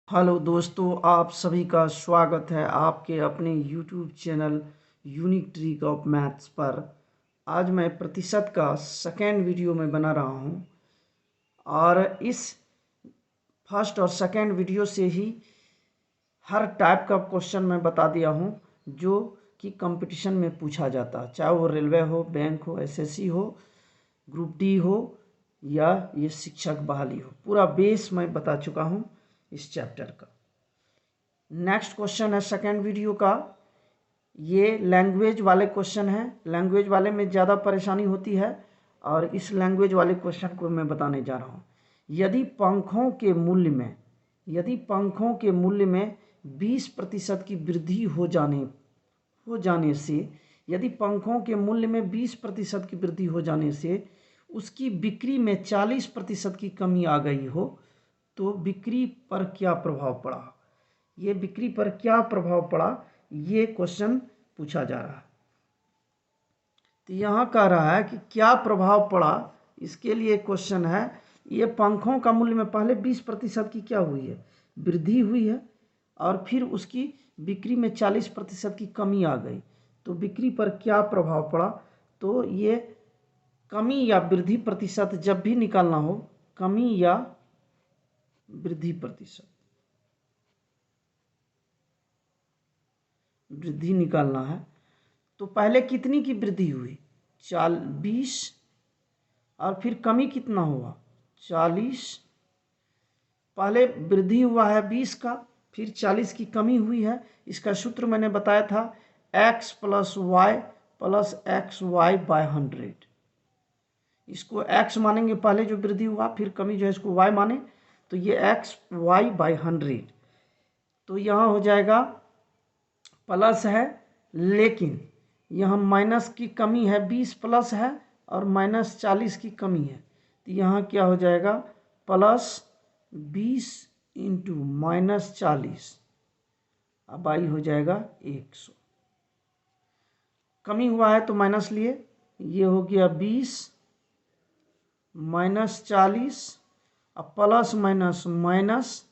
Hello दोस्तों, आप सभी का स्वागत है आपके अपने YouTube channel unique trick of maths पर। आज मैं प्रतिशत का सेकेंड वीडियो में बना रहा हूं और इस फर्स्ट और सेकेंड वीडियो से ही हर टाइप का क्वेश्चन मैं बता दिया हूं जो कि कंपटीशन में पूछा जाता है, चाहे वो रेलवे हो, बैंक हो, एसएससी हो, ग्रुप डी हो या ये शिक्षक बहाली हो। पूरा बेस मैं बता चुका हूं इस चैप्टर का। नेक्स्ट क्वेश्चन है सेकेंड वीडियो का, ये लैंग्वेज वाले क्वेश्चन है। लैंग्वेज वाले में ज़्यादा परेशानी होती है और इस लैंग्वेज वाले क्वेश्चन को मैं बताने जा रहा हूँ। यदि पंखों के मूल्य में 20% की वृद्धि हो जाने से यदि पंखों के मूल्य में 20% की वृद्धि हो जाने से उसकी बिक्री में 40% की कमी आ गई हो तो बिक्री पर क्या प्रभाव पड़ा। ये बिक्री पर क्या प्रभाव पड़ा, ये क्वेश्चन पूछा जा रहा है। तो यहाँ कह रहा है कि क्या प्रभाव पड़ा, इसके लिए क्वेश्चन है। ये पंखों का मूल्य में पहले 20% की क्या हुई है, वृद्धि हुई है और फिर उसकी बिक्री में 40% की कमी आ गई, तो बिक्री पर क्या प्रभाव पड़ा। तो ये कमी या वृद्धि प्रतिशत जब भी निकालना हो, कमी या वृद्धि प्रतिशत, वृद्धि निकालना है तो पहले कितनी की वृद्धि हुई, 20 और फिर कमी कितना हुआ 40। पहले वृद्धि हुआ है 20 का, फिर 40 की कमी हुई है। इसका सूत्र मैंने बताया था x + y + xy / 100। इसको x मानेंगे पहले जो वृद्धि हुआ, फिर कमी जो है इसको y माने, तो ये xy / 100। तो यहाँ हो जाएगा प्लस है, लेकिन यहाँ माइनस की कमी है, 20 प्लस है और -40 की कमी है, तो यहाँ क्या हो जाएगा +20 × -40, अब आई हो जाएगा 100। कमी हुआ है तो माइनस लिए, ये हो गया 20 -40 अब प्लस माइनस माइनस,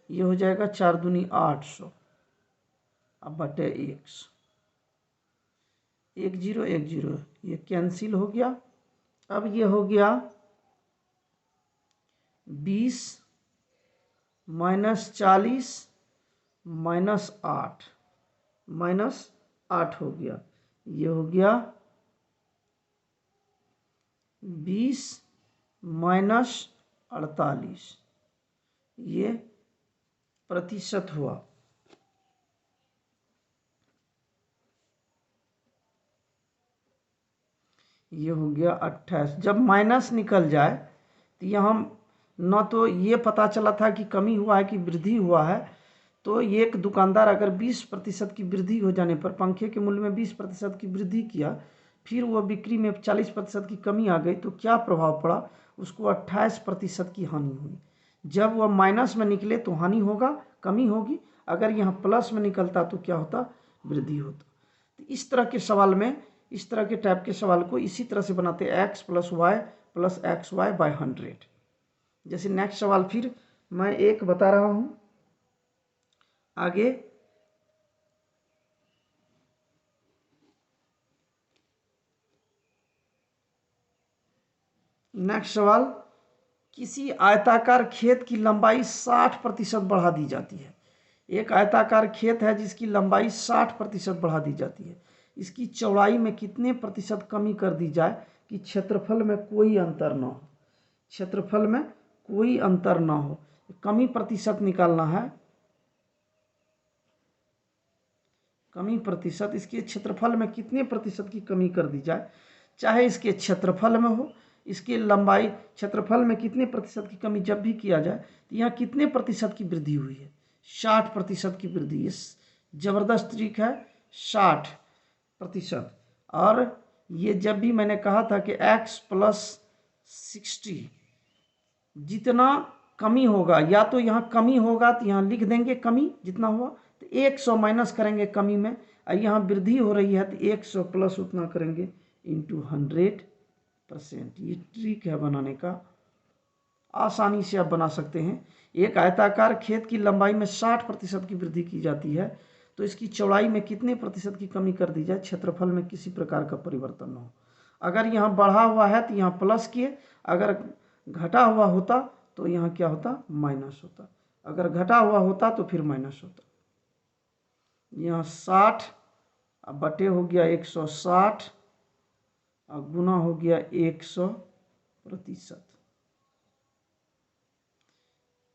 ये हो जाएगा 4 दूनी 800, अब बटे 100, 1 0 1 0 ये कैंसिल हो गया। अब ये हो गया 20 -40 -8 -8 हो गया, ये हो गया 20 -48, ये प्रतिशत हुआ। ये हो गया 28। जब माइनस निकल जाए तो यहाँ न तो ये पता चला था कि कमी हुआ है कि वृद्धि हुआ है। तो एक दुकानदार अगर 20% की वृद्धि हो जाने पर, पंखे के मूल्य में 20% की वृद्धि किया, फिर वह बिक्री में 40% की कमी आ गई, तो क्या प्रभाव पड़ा, उसको 28% की हानि हुई। जब वह माइनस में निकले तो हानि होगा, कमी होगी। अगर यहाँ प्लस में निकलता तो क्या होता, वृद्धि होता। तो इस तरह के सवाल में, इस तरह के टाइप के सवाल को इसी तरह से बनाते हैं, x + y + xy / 100। जैसे नेक्स्ट सवाल फिर मैं एक बता रहा हूं आगे। नेक्स्ट सवाल, किसी आयताकार खेत की लंबाई 60% बढ़ा दी जाती है। एक आयताकार खेत है जिसकी लंबाई 60% बढ़ा दी जाती है। इसकी चौड़ाई में कितने प्रतिशत कमी कर दी जाए कि क्षेत्रफल में कोई अंतर न हो, क्षेत्रफल में कोई अंतर ना हो। कमी प्रतिशत निकालना है, कमी प्रतिशत, इसके क्षेत्रफल में कितने प्रतिशत की कमी कर दी जाए, चाहे इसके क्षेत्रफल में हो, इसके लंबाई, क्षेत्रफल में कितने प्रतिशत की कमी जब भी किया जाए तो यहाँ कितने प्रतिशत की वृद्धि हुई है, 60% की वृद्धि। इस जबरदस्त ट्रिक है 60%। और ये जब भी मैंने कहा था कि x + 60 जितना कमी होगा, या तो यहाँ कमी होगा तो यहाँ लिख देंगे कमी जितना हुआ, तो 100 माइनस करेंगे कमी में, और यहाँ वृद्धि हो रही है तो 100 प्लस उतना करेंगे × 100%। ये ट्रिक है बनाने का। आसानी से आप बना सकते हैं। एक आयताकार खेत की लंबाई में 60% की वृद्धि की जाती है, तो इसकी चौड़ाई में कितने प्रतिशत की कमी कर दी जाए क्षेत्रफल में किसी प्रकार का परिवर्तन न हो। अगर यहाँ बढ़ा हुआ है तो यहाँ प्लस किए, अगर घटा हुआ होता तो यहाँ क्या होता, माइनस होता। अगर घटा हुआ होता तो फिर माइनस होता। यहाँ 60 बटे हो गया 160 और गुना हो गया 100%।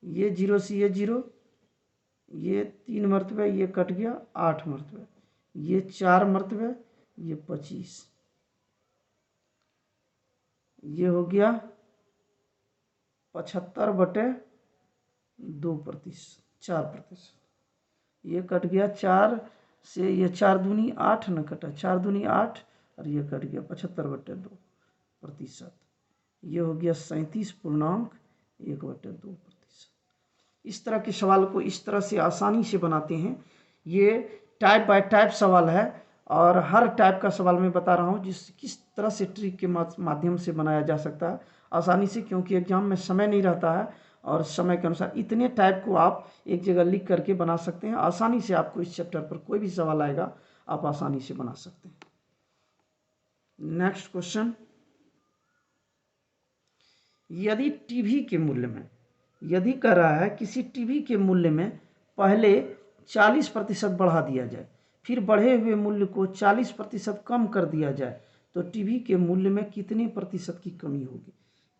ये 0 से ये 0, ये 3 मरतबे, ये कट गया 8 मरतबे, ये 4 मरतबे, ये 25, ये हो गया 75 बटे 2%, 4%। ये कट गया 4 से, ये 4 दूनी 8 न कटा, 4 दूनी 8 और ये कट गया 75 बटे 2%। ये हो गया 37.1/2%। इस तरह के सवाल को इस तरह से आसानी से बनाते हैं। ये टाइप बाय टाइप सवाल है और हर टाइप का सवाल मैं बता रहा हूँ किस तरह से ट्रिक के माध्यम से बनाया जा सकता है आसानी से, क्योंकि एग्जाम में समय नहीं रहता है और समय के अनुसार इतने टाइप को आप एक जगह लिख करके बना सकते हैं। आसानी से आपको इस चैप्टर पर कोई भी सवाल आएगा आप आसानी से बना सकते हैं। नेक्स्ट क्वेश्चन, यदि टीवी के मूल्य में, यदि कह रहा है किसी टीवी के मूल्य में पहले 40% बढ़ा दिया जाए, फिर बढ़े हुए मूल्य को 40% कम कर दिया जाए, तो टीवी के मूल्य में कितने प्रतिशत की कमी होगी।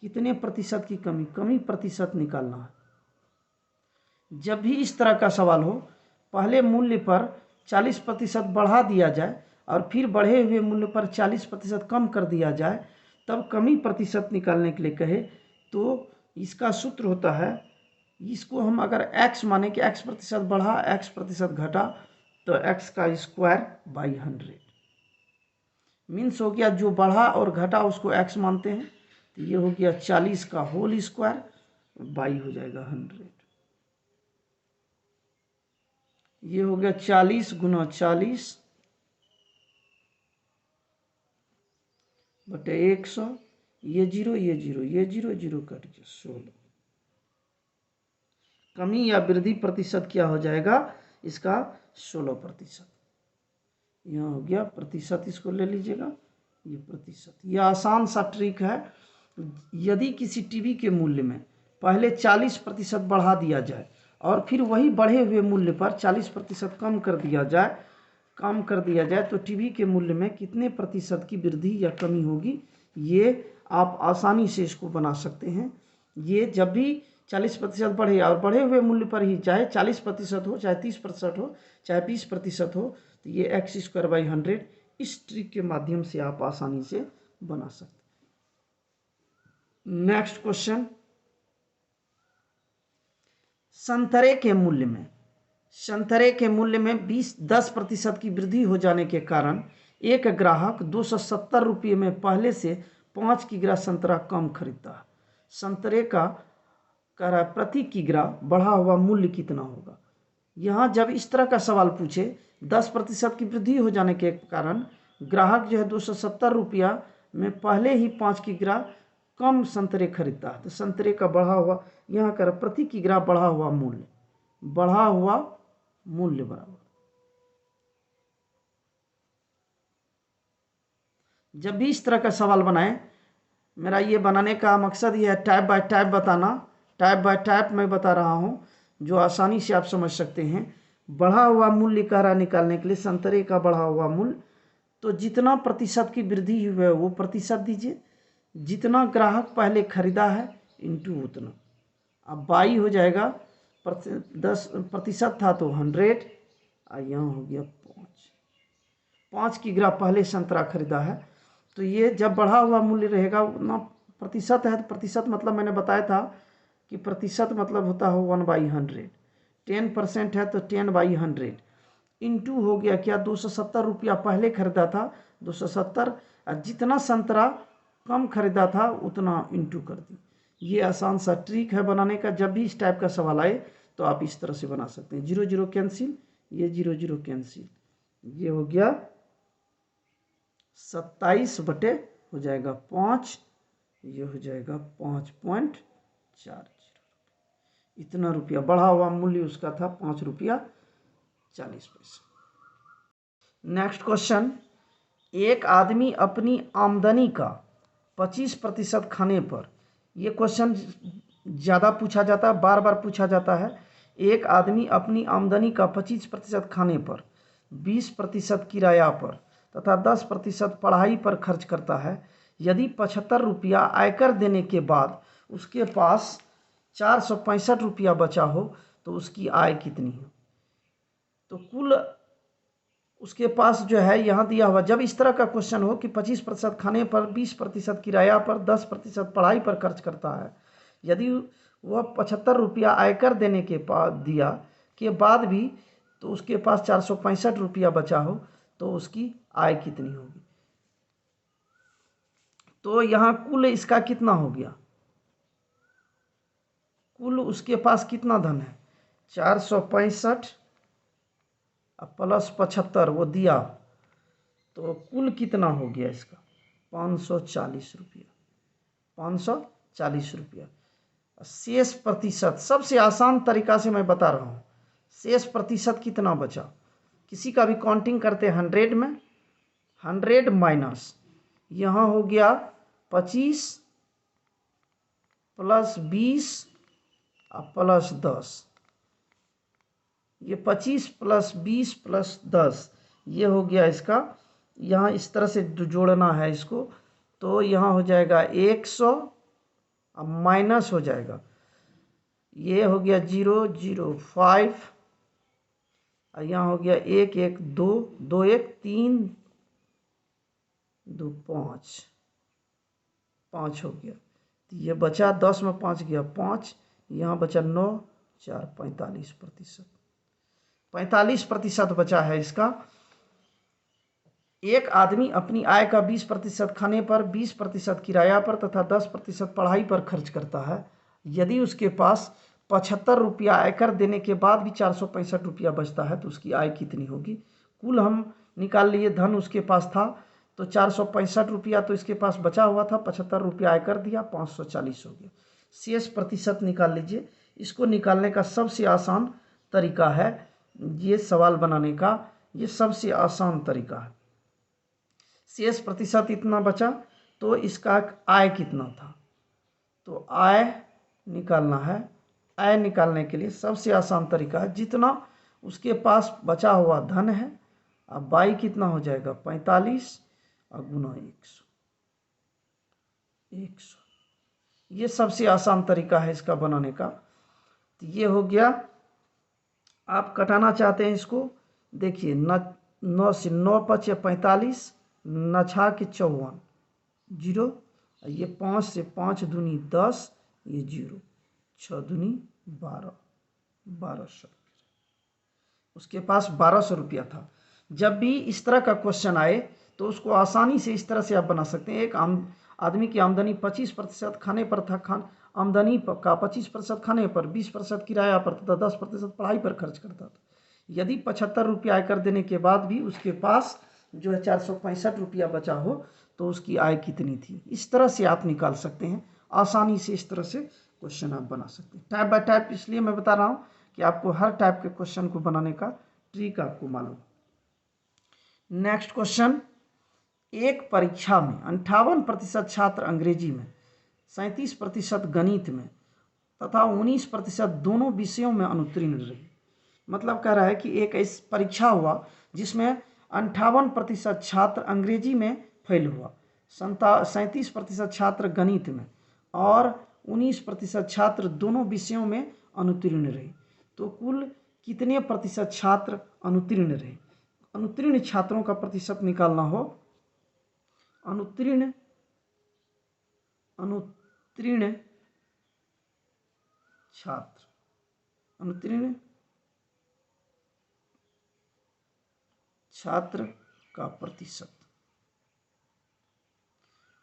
कितने प्रतिशत की कमी प्रतिशत निकालना है। जब भी इस तरह का सवाल हो, पहले मूल्य पर 40% बढ़ा दिया जाए और फिर बढ़े हुए मूल्य पर 40% कम कर दिया जाए, तब कमी प्रतिशत निकालने के लिए कहे तो इसका सूत्र होता है, इसको हम अगर x माने कि x% बढ़ा x% घटा, तो x का स्क्वायर बाई 100 मीन्स हो गया जो बढ़ा और घटा उसको x मानते हैं, तो ये हो गया 40 का होल स्क्वायर बाई हो जाएगा 100। ये हो गया 40 गुना 40 बटे 100, ये 0 ये 0 ये 0 0 कट गया 16। कमी या वृद्धि प्रतिशत क्या हो जाएगा इसका 16%। यहाँ हो गया प्रतिशत, इसको ले लीजिएगा ये प्रतिशत। यह आसान सा ट्रिक है। यदि किसी टीवी के मूल्य में पहले 40% बढ़ा दिया जाए और फिर वही बढ़े हुए मूल्य पर 40% कम कर दिया जाए तो टीवी के मूल्य में कितने प्रतिशत की वृद्धि या कमी होगी, ये आप आसानी से इसको बना सकते हैं। ये जब भी 40% बढ़े और बढ़े हुए मूल्य पर ही, चाहे 40% हो, चाहे 30% हो, चाहे 20% हो, तो ये x² बाई 100 इस ट्रिक के माध्यम से आप आसानी से बना सकते हैं। नेक्स्ट क्वेश्चन, संतरे के मूल्य में 10% की वृद्धि हो जाने के कारण एक ग्राहक 270 रुपये में पहले से 5 किग्रा संतरा कम खरीदता है। संतरे का कह रहा है प्रति किग्रा बढ़ा हुआ मूल्य कितना होगा। यहाँ जब इस तरह का सवाल पूछे 10% की वृद्धि हो जाने के कारण ग्राहक जो है 270 रुपया में पहले ही 5 किग्रा कम संतरे खरीदता है, तो संतरे का बढ़ा हुआ, यहाँ कर प्रति किग्रा बढ़ा हुआ मूल्य बराबर। जब भी इस तरह का सवाल बनाए, मेरा ये बनाने का मकसद ये है टाइप बाय टाइप बताना। टाइप बाय टाइप मैं बता रहा हूँ जो आसानी से आप समझ सकते हैं। बढ़ा हुआ मूल्य कह रहा निकालने के लिए, संतरे का बढ़ा हुआ मूल्य, तो जितना प्रतिशत की वृद्धि हुई है वो प्रतिशत दीजिए, जितना ग्राहक पहले खरीदा है इंटू उतना। अब बाई हो जाएगा, 10% था तो 100, और यहाँ हो गया 5 किग्रा पहले संतरा खरीदा है। तो ये जब बढ़ा हुआ मूल्य रहेगा उतना प्रतिशत है, तो प्रतिशत मतलब मैंने बताया था कि प्रतिशत मतलब होता है 1/100। 10% है तो 10/100 इंटू हो गया क्या 270 रुपया पहले खरीदा था 270, और जितना संतरा कम खरीदा था उतना इंटू कर दी। ये आसान सा ट्रिक है बनाने का। जब भी इस टाइप का सवाल आए तो आप इस तरह से बना सकते हैं। 0 0 कैंसिल, ये 0 0 कैंसिल, ये हो गया 27 बटे हो जाएगा 5, ये हो जाएगा 5.4। 4 इतना रुपया, बढ़ा हुआ मूल्य उसका था 5 रुपया 40 पैसे। नेक्स्ट क्वेश्चन, एक आदमी अपनी आमदनी का 25% खाने पर, ये क्वेश्चन ज़्यादा पूछा जाता है, बार बार पूछा जाता है। एक आदमी अपनी आमदनी का 25% खाने पर, 20% किराया पर तथा 10% पढ़ाई पर खर्च करता है। यदि 75 रुपया आयकर देने के बाद उसके पास 465 रुपया बचा हो तो उसकी आय कितनी है? तो कुल उसके पास जो है यहाँ दिया हुआ, जब इस तरह का क्वेश्चन हो कि 25% खाने पर, 20% किराया पर, 10% पढ़ाई पर खर्च करता है, यदि वह 75 रुपया आयकर देने के बाद दिया के बाद भी तो उसके पास 465 रुपया बचा हो तो उसकी आय कितनी होगी? तो यहाँ कुल इसका कितना हो गया? कुल उसके पास कितना धन है? 465 प्लस 75 वो दिया, तो कुल कितना हो गया इसका? 540 रुपया, 540 रुपया। शेष प्रतिशत, सबसे आसान तरीका से मैं बता रहा हूँ, शेष प्रतिशत कितना बचा? किसी का भी काउंटिंग करते हैं 100 में, 100 माइनस यहाँ हो गया 25 प्लस 20 प्लस 10, ये 25 प्लस 20 प्लस 10 ये हो गया इसका। यहाँ इस तरह से जोड़ना है इसको, तो यहाँ हो जाएगा 100, अब माइनस हो जाएगा, ये हो गया 005, और यहाँ हो गया 1 1 2 2 1 3 2 5 5 हो गया, तो ये बचा 10 में 5 गया 5, यहाँ बचा 9 4 45%, 45% बचा है इसका। एक आदमी अपनी आय का 20% खाने पर, 20% किराया पर तथा 10% पढ़ाई पर खर्च करता है। यदि उसके पास 75 रुपया आयकर देने के बाद भी 465 रुपया बचता है तो उसकी आय कितनी होगी? कुल हम निकाल लिए, धन उसके पास था तो 465 रुपया तो इसके पास बचा हुआ था, 75 रुपया आयकर दिया, 540 हो गया। शेष प्रतिशत निकाल लीजिए। इसको निकालने का सबसे आसान तरीका है, ये सवाल बनाने का ये सबसे आसान तरीका है। शेष प्रतिशत इतना बचा तो इसका आय कितना था, तो आय निकालना है। आय निकालने के लिए सबसे आसान तरीका है, जितना उसके पास बचा हुआ धन है, अब बाई कितना हो जाएगा 45 और गुना 100, ये सबसे आसान तरीका है इसका बनाने का। तो ये हो गया। आप कटाना चाहते हैं इसको, देखिए 9 से 9 5 45, न छा के 54 जीरो, ये 5 से 5 दूनी 10, ये 0 6 दूनी 12, 1200, उसके पास 1200 रुपया था। जब भी इस तरह का क्वेश्चन आए तो उसको आसानी से इस तरह से आप बना सकते हैं। एक आदमी की आमदनी 25% खाने पर था, आमदनी का 25% खाने पर, 20% किराया पर तथा 10% पढ़ाई पर खर्च करता था। यदि 75 रुपया आयकर देने के बाद भी उसके पास जो है 465 रुपया बचा हो तो उसकी आय कितनी थी? इस तरह से आप निकाल सकते हैं आसानी से, इस तरह से क्वेश्चन आप बना सकते हैं। टाइप बाय टाइप इसलिए मैं बता रहा हूँ कि आपको हर टाइप के क्वेश्चन को बनाने का ट्रिक आपको मालूम। नेक्स्ट क्वेश्चन, एक परीक्षा में 58% छात्र अंग्रेजी में, 37% गणित में तथा 19% दोनों विषयों में अनुत्तीर्ण रहे। मतलब कह रहा है कि एक ऐसी परीक्षा हुआ जिसमें 58% छात्र अंग्रेजी में फेल हुआ, 37% छात्र गणित में और 19% छात्र दोनों विषयों में अनुत्तीर्ण रहे। तो कुल कितने प्रतिशत छात्र अनुत्तीर्ण रहे? अनुत्तीर्ण छात्रों का प्रतिशत निकालना हो, अनुत्तीर्ण छात्र, अनुत्तीर्ण छात्र का प्रतिशत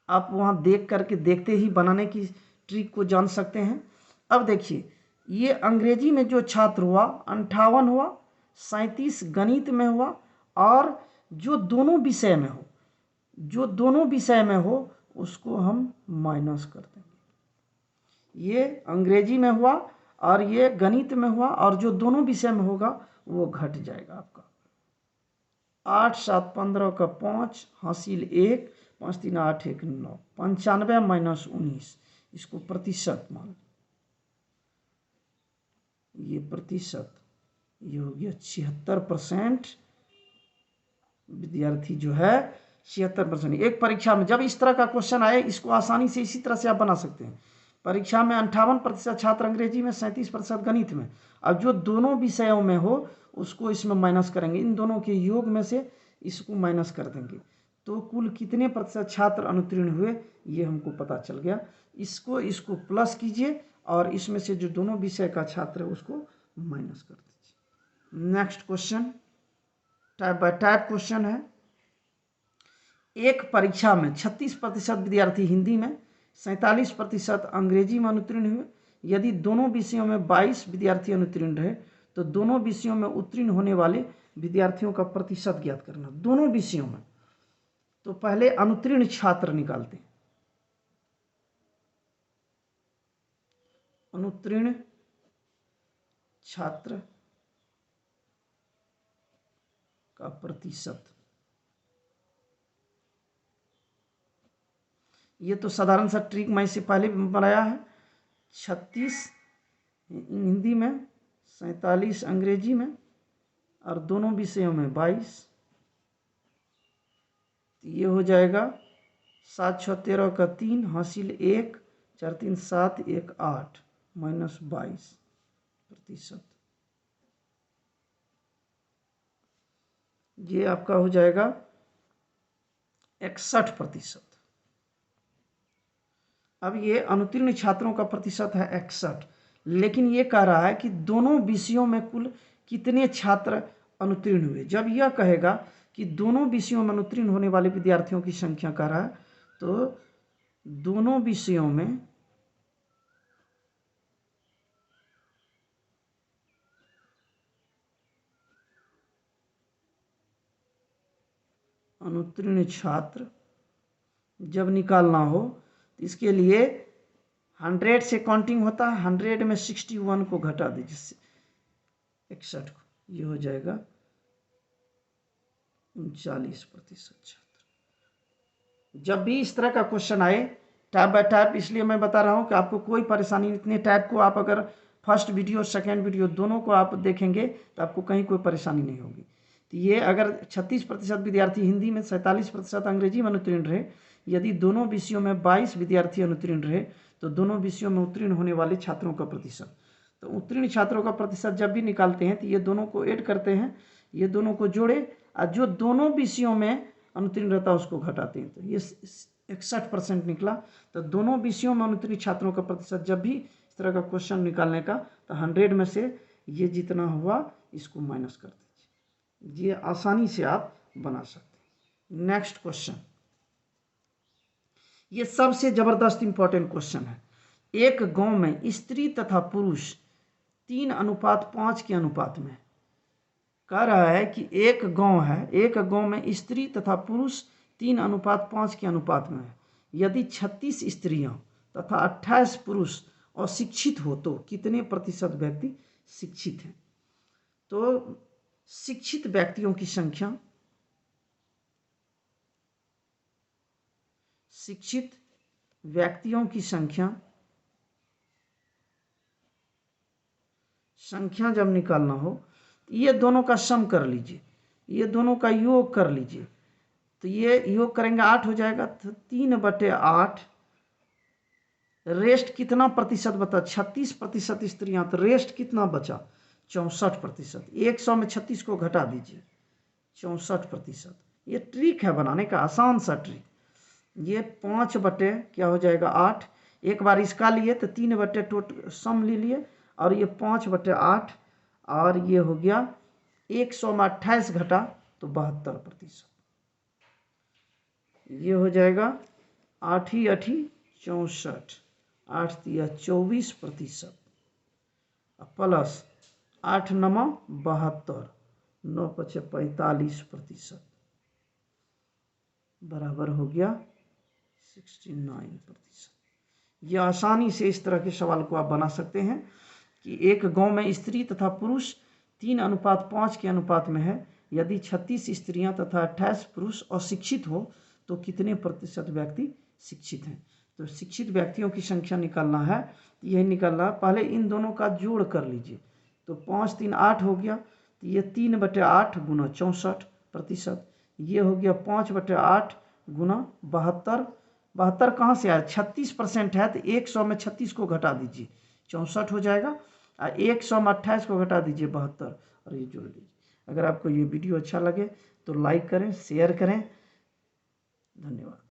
आप वहां देख करके देखते ही बनाने की ट्रिक को जान सकते हैं। अब देखिए, ये अंग्रेजी में जो छात्र हुआ 58 हुआ, 37 गणित में हुआ, और जो दोनों विषय में हो, जो दोनों विषय में हो उसको हम माइनस कर देंगे। ये अंग्रेजी में हुआ और ये गणित में हुआ, और जो दोनों विषय में होगा वो घट जाएगा आपका। 8 7 15 का 5 हासिल 1, 5 3 8 1 9, 95 माइनस 19, इसको प्रतिशत मान, ये प्रतिशत, ये हो गया 76% विद्यार्थी जो है 76%। एक परीक्षा में जब इस तरह का क्वेश्चन आए, इसको आसानी से इसी तरह से आप बना सकते हैं। परीक्षा में 58% छात्र अंग्रेजी में, 37% गणित में। अब जो दोनों विषयों में हो उसको इसमें माइनस करेंगे, इन दोनों के योग में से इसको माइनस कर देंगे, तो कुल कितने प्रतिशत छात्र अनुत्तीर्ण हुए ये हमको पता चल गया। इसको प्लस कीजिए और इसमें से जो दोनों विषय का छात्र है उसको माइनस कर दीजिए। Next question type bye type question है। एक परीक्षा में 36% विद्यार्थी हिंदी में, 47% अंग्रेजी में अनुत्तीर्ण हुए। यदि दोनों विषयों में 22 विद्यार्थी अनुत्तीर्ण रहे तो दोनों विषयों में उत्तीर्ण होने वाले विद्यार्थियों का प्रतिशत ज्ञात करना। दोनों विषयों में, तो पहले अनुत्तीर्ण छात्र निकालते हैं। अनुत्तीर्ण छात्र का प्रतिशत, ये तो साधारण सा ट्रिक मैं इससे पहले भी बनाया है। 36 हिंदी में, 47 अंग्रेजी में, और दोनों विषयों में 22, तो ये हो जाएगा 7 6 13 का 3 हासिल 1, 4 3 7 1 8 माइनस 22%। ये आपका हो जाएगा 61%। अब ये अनुत्तीर्ण छात्रों का प्रतिशत है 61, लेकिन ये कह रहा है कि दोनों विषयों में कुल कितने छात्र अनुत्तीर्ण हुए। जब यह कहेगा कि दोनों विषयों में अनुत्तीर्ण होने वाले विद्यार्थियों की संख्या कह रहा है, तो दोनों विषयों में अनुत्तीर्ण छात्र जब निकालना हो तो इसके लिए 100 से काउंटिंग होता है, 100 में 61 को घटा दीजिए 61 को, ये हो जाएगा 39% छात्र। जब भी इस तरह का क्वेश्चन आए टाइप बाय टाइप, इसलिए मैं बता रहा हूँ कि आपको कोई परेशानी, इतने टाइप को आप अगर फर्स्ट वीडियो सेकेंड वीडियो दोनों को आप देखेंगे तो आपको कहीं कोई परेशानी नहीं होगी। तो ये अगर 36% विद्यार्थी हिंदी में, 47% अंग्रेजी में अनुत्तीर्ण रहे, यदि दोनों विषयों में 22 विद्यार्थी अनुत्तीर्ण रहे तो दोनों विषयों में उत्तीर्ण होने वाले छात्रों का प्रतिशत। तो उत्तीर्ण छात्रों का प्रतिशत जब भी निकालते हैं तो ये दोनों को ऐड करते हैं, ये दोनों को जोड़े, और जो दोनों विषयों में अनुत्तीर्ण रहता है उसको घटाते हैं, तो ये 61% निकला। तो दोनों विषयों में अनुत्तीर्ण छात्रों का प्रतिशत जब भी इस तरह का क्वेश्चन निकालने का, तो 100 में से ये जितना हुआ इसको माइनस कर दीजिए। ये आसानी से आप बना सकते हैं। नेक्स्ट क्वेश्चन, ये सबसे जबरदस्त इंपॉर्टेंट क्वेश्चन है। एक गांव में स्त्री तथा पुरुष 3:5 के अनुपात में, कह रहा है कि एक गांव है, एक गांव में स्त्री तथा पुरुष 3:5 के अनुपात में है। यदि 36 स्त्रियां तथा 28 पुरुष अशिक्षित हो तो कितने प्रतिशत व्यक्ति शिक्षित हैं। तो शिक्षित व्यक्तियों की संख्या, शिक्षित व्यक्तियों की संख्या जब निकालना हो, ये दोनों का सम कर लीजिए, ये दोनों का योग कर लीजिए, तो ये योग करेंगे 8 हो जाएगा। तो 3/8, रेस्ट कितना प्रतिशत बता, 36% स्त्रियां, तो रेस्ट कितना बचा 64%। 100 में 36 को घटा दीजिए, 64%। ये ट्रिक है बनाने का, आसान सा ट्रिक। ये 5 क्या हो जाएगा 8, एक बार इसका लिए तो 3 टोटल सम ले लिए, और ये 5/8, और ये हो गया 100 में 28 घटा तो 72%। ये हो जाएगा 8 ही 8 64, 8 तिया 24%, प्लस 8 9 72, 9 5 45%, बराबर हो गया 69%। ये आसानी से इस तरह के सवाल को आप बना सकते हैं कि एक गांव में स्त्री तथा पुरुष 3:5 के अनुपात में है। यदि 36 स्त्रियां तथा 28 पुरुष अशिक्षित हो तो कितने प्रतिशत व्यक्ति शिक्षित हैं। तो शिक्षित व्यक्तियों की संख्या निकालना है, यही निकालना। पहले इन दोनों का जोड़ कर लीजिए, तो 5 3 8 हो गया, तो ये 3/8 गुना 64%। ये हो गया 5/8 गुना 72। 72 कहाँ से आया, 36% है, तो 100 में 36 को घटा दीजिए 64 हो जाएगा, और 100 में 28 को घटा दीजिए 72, और ये जोड़ लीजिए। अगर आपको ये वीडियो अच्छा लगे तो लाइक करें, शेयर करें। धन्यवाद।